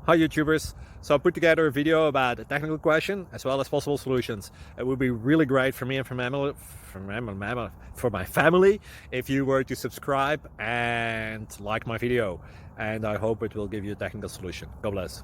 Hi YouTubers. So I put together a video about a technical question as well as possible solutions. It would be really great for me and for my family if you were to subscribe and like my video, and I hope it will give you a technical solution. God bless.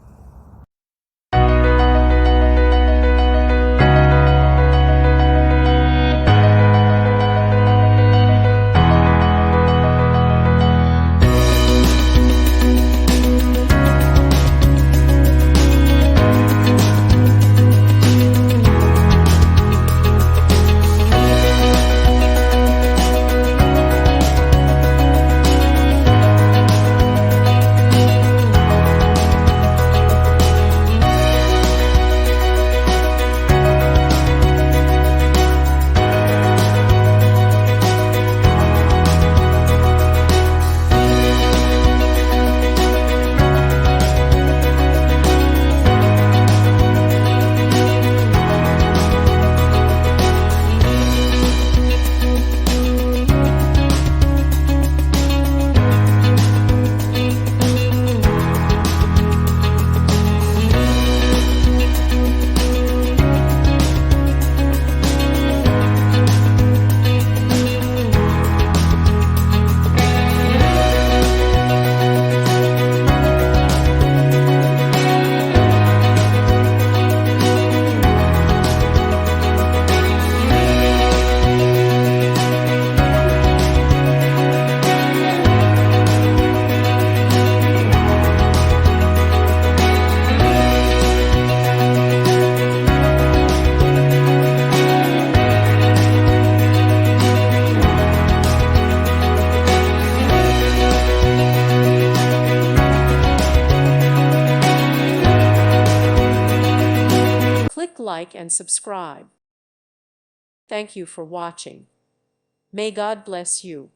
Click like and subscribe. Thank you for watching. May God bless you.